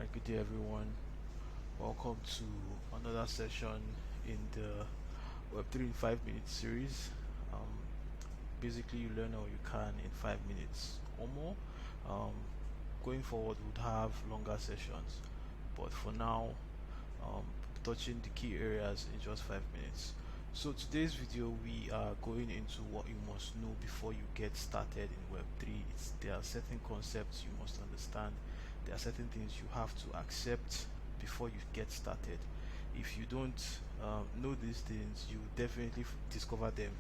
Alright, good day everyone. Welcome to another session in the Web3 in 5 minutes series. Basically, you learn all you can in 5 minutes or more. Going forward, we'll have longer sessions, but for now, touching the key areas in just 5 minutes. So today's video, we are going into what you must know before you get started in Web3. There are certain concepts you must understand. There are certain things you have to accept before you get started. If you don't know these things, you definitely discover them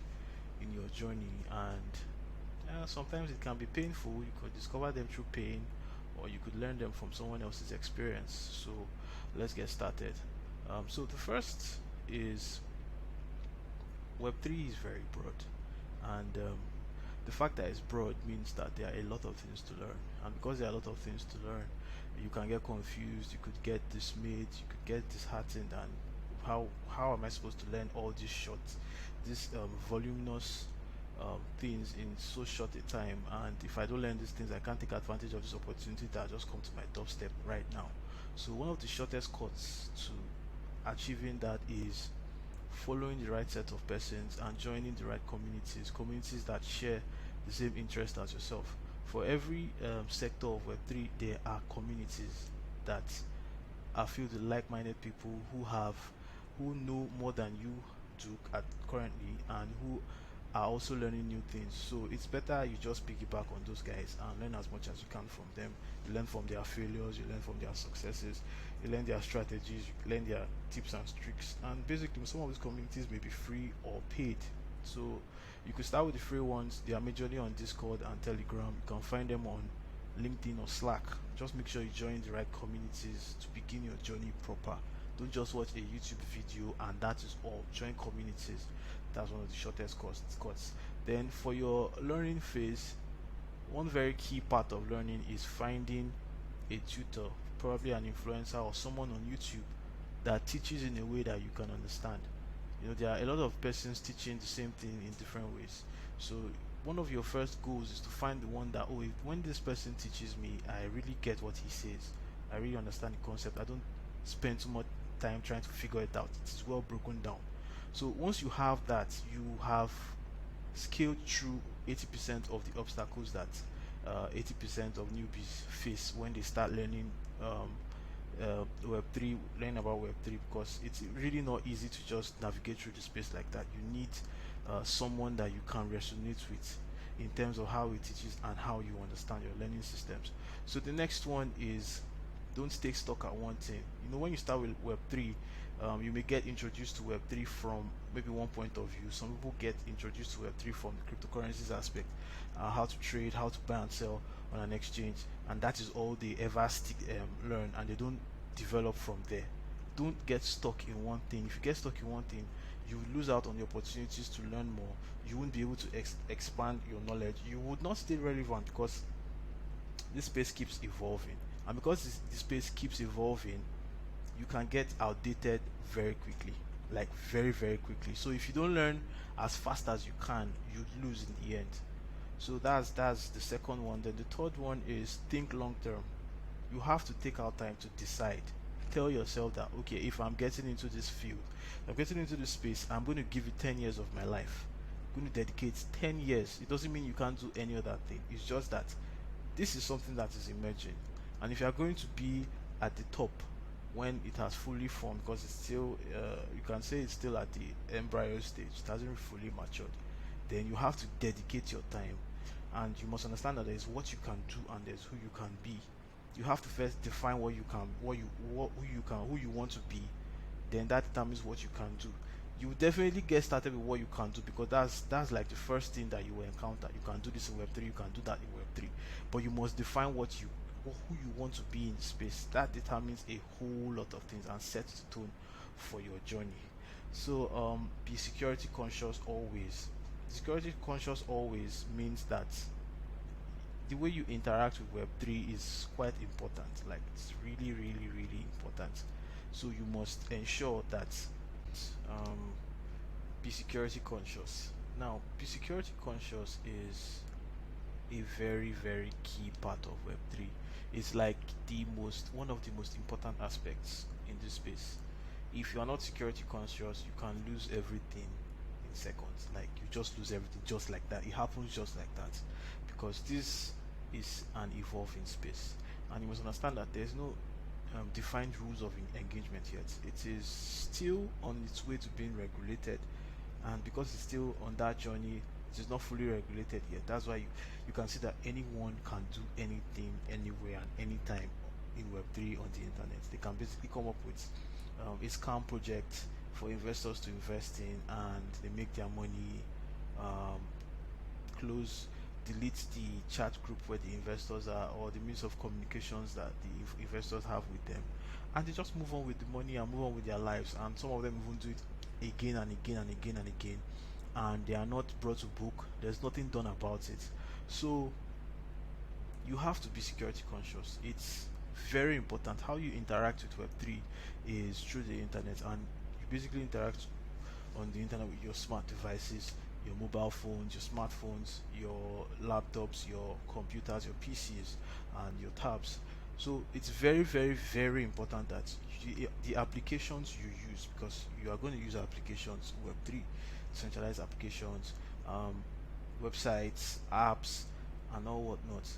in your journey, and sometimes it can be painful. You could discover them through pain, or you could learn them from someone else's experience. So let's get started. So the first is Web3 is very broad, and the fact that it's broad means that there are a lot of things to learn, and because there are a lot of things to learn, you can get confused, you could get dismayed, you could get disheartened, and how am I supposed to learn all these voluminous things in so short a time? And if I don't learn these things, I can't take advantage of this opportunity that just come to my doorstep right now. So one of the shortest cuts to achieving that is following the right set of persons and joining the right communities that share the same interest as yourself. For every sector of Web3, there are communities that are filled with like-minded people who know more than you do currently, and who are also learning new things. So it's better you just piggyback on those guys and learn as much as you can from them. You learn from their failures, you learn from their successes, you learn their strategies, you learn their tips and tricks. And basically, some of these communities may be free or paid. So you could start with the free ones. They are majorly on Discord and Telegram. You can find them on LinkedIn or Slack. Just make sure you join the right communities to begin your journey proper. Don't just watch a YouTube video and that is all. Join communities. That's one of the shortest cuts. Then for your learning phase, one very key part of learning is finding a tutor, probably an influencer or someone on YouTube that teaches in a way that you can understand. There are a lot of persons teaching the same thing in different ways. So one of your first goals is to find the one that, when this person teaches me, I really get what he says. I really understand the concept. I don't spend too much time trying to figure it out. It is well broken down. So once you have that, you have scaled through 80% of the obstacles that 80% of newbies face when they start learning Web3, learn about Web3, because it's really not easy to just navigate through the space like that. You need someone that you can resonate with in terms of how he teaches and how you understand your learning systems. So the next one is, don't stay stuck at one thing. When you start with Web3, you may get introduced to Web3 from maybe one point of view. Some people get introduced to Web3 from the cryptocurrencies aspect, how to trade, how to buy and sell on an exchange, and that is all they ever learn, and they don't develop from there. Don't get stuck in one thing. If you get stuck in one thing, you lose out on the opportunities to learn more. You won't be able to expand your knowledge. You would not stay relevant, because this space keeps evolving, and because this space keeps evolving, you can get outdated very quickly, like very quickly. So if you don't learn as fast as you can, you lose in the end. So that's the second one. Then the third one is think long term. You have to take out time to decide. Tell yourself that, okay, if I'm getting into this field, I'm getting into this space, I'm going to give it 10 years of my life. I'm going to dedicate 10 years. It doesn't mean you can't do any other thing. It's just that this is something that is emerging, and if you are going to be at the top when it has fully formed, because it's still you can say it's still at the embryo stage, it hasn't fully matured, then you have to dedicate your time, and you must understand that there's what you can do and there's who you can be. You have to first define who you want to be, then that determines what you can do. You will definitely get started with what you can do, because that's like the first thing that you will encounter. You can do this in Web3, you can do that in Web3, but you must define who you want to be in space. That determines a whole lot of things and sets the tone for your journey. So be security conscious always. Security conscious always means that the way you interact with Web3 is quite important. Like, it's really important. So you must ensure that be security conscious. Now, be security conscious is a very key part of Web3. It's like one of the most important aspects in this space. If you are not security conscious, you can lose everything in seconds. Like you just lose everything just like that. It happens just like that, because this is an evolving space, and you must understand that there's no defined rules of engagement yet. It is still on its way to being regulated, and because it's still on that journey, it is not fully regulated yet. That's why you can see that anyone can do anything anywhere and anytime in web3 on the internet. They can basically come up with a scam project for investors to invest in, and they make their money, um, close, delete the chat group where the investors are, or the means of communications that the investors have with them, and they just move on with the money and move on with their lives. And some of them even do it again and again and again and again, and they are not brought to book. There's nothing done about it. So you have to be security conscious. It's very important. How you interact with web3 is through the internet, and you basically interact on the internet with your smart devices, your mobile phones, your smartphones, your laptops, your computers, your PCs, and your tabs. So it's very, very, very important that the applications you use, because you are going to use applications, Web3, centralized applications, um, websites, apps, and all whatnot.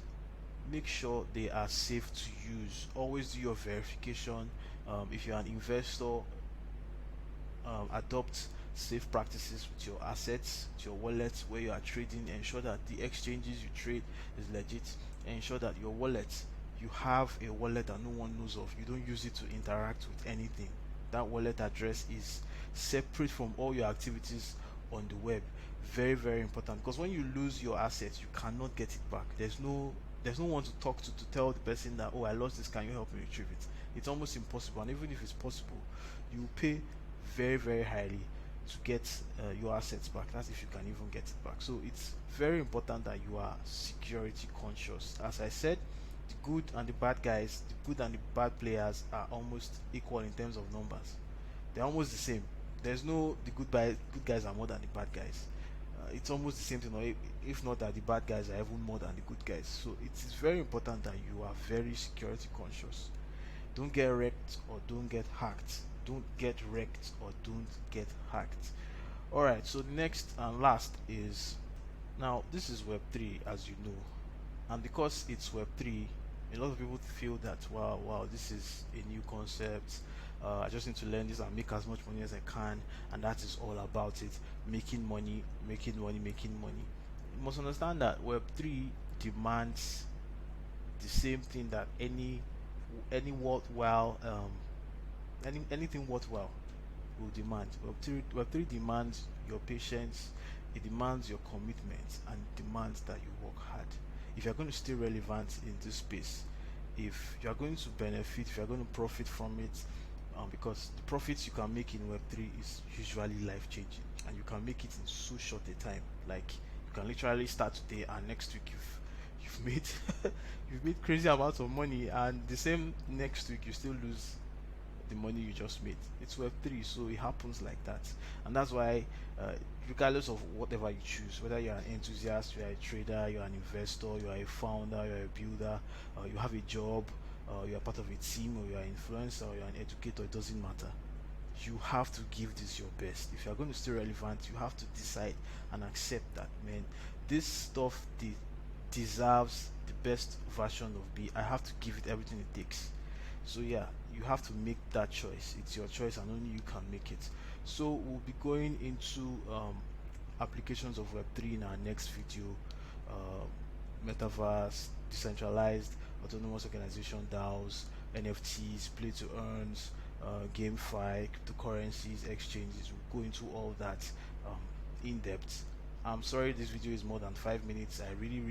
Make sure they are safe to use. Always do your verification. If you're an investor, adopt safe practices with your assets, with your wallets where you are trading. Ensure that the exchanges you trade is legit. Ensure that your wallet, you have a wallet that no one knows of. You don't use it to interact with anything. That wallet address is separate from all your activities on the web. Very, very important, because when you lose your assets, you cannot get it back. There's no one to talk to tell the person that, oh, I lost this, can you help me retrieve it? It's almost impossible, and even if it's possible, you pay very, very highly to get your assets back. That's if you can even get it back. So it's very important that you are security conscious. As I said, the good and the bad guys, the good and the bad players are almost equal in terms of numbers. They're almost the same. There's no good guys are more than the bad guys. It's almost the same thing, or if not that the bad guys are even more than the good guys. So it is very important that you are very security conscious. Don't get wrecked or don't get hacked. Don't get wrecked or don't get hacked. Alright, so the next and last is, now this is web3, as you know, and because it's web3, a lot of people feel that, wow, this is a new concept. I just need to learn this and make as much money as I can, and that is all about it. Making money, making money, making money. You must understand that web3 demands the same thing that any worthwhile anything worthwhile will demand. Web3 demands your patience, it demands your commitment, and it demands that you work hard. If you're going to stay relevant in this space, if you're going to benefit, if you're going to profit from it, because the profits you can make in web3 is usually life changing, and you can make it in so short a time. Like you can literally start today, and next week you've made you've made crazy amounts of money, and the same next week you still lose the money you just made. It's web3, so it happens like that. And that's why, regardless of whatever you choose, whether you're an enthusiast, you're a trader, you're an investor, you're a founder, you're a builder, you have a job, you're part of a team, or you're an influencer, or you're an educator, it doesn't matter. You have to give this your best. If you're going to stay relevant, you have to decide and accept that, man, this stuff deserves the best version of me. I have to give it everything it takes. So yeah, you have to make that choice. It's your choice, and only you can make it. So we'll be going into applications of web3 in our next video. uh, Metaverse, decentralized autonomous organization, DAOs, NFTs, play to earns, GameFi, cryptocurrencies, exchanges. We'll go into all that um, in depth. I'm sorry this video is more than 5 minutes. I really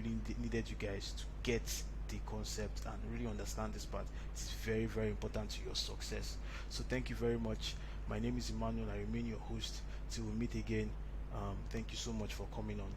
needed you guys to get the concept and really understand this part. It's very, very important to your success. So thank you very much. My name is Emmanuel. I remain your host till we meet again. Thank you so much for coming on.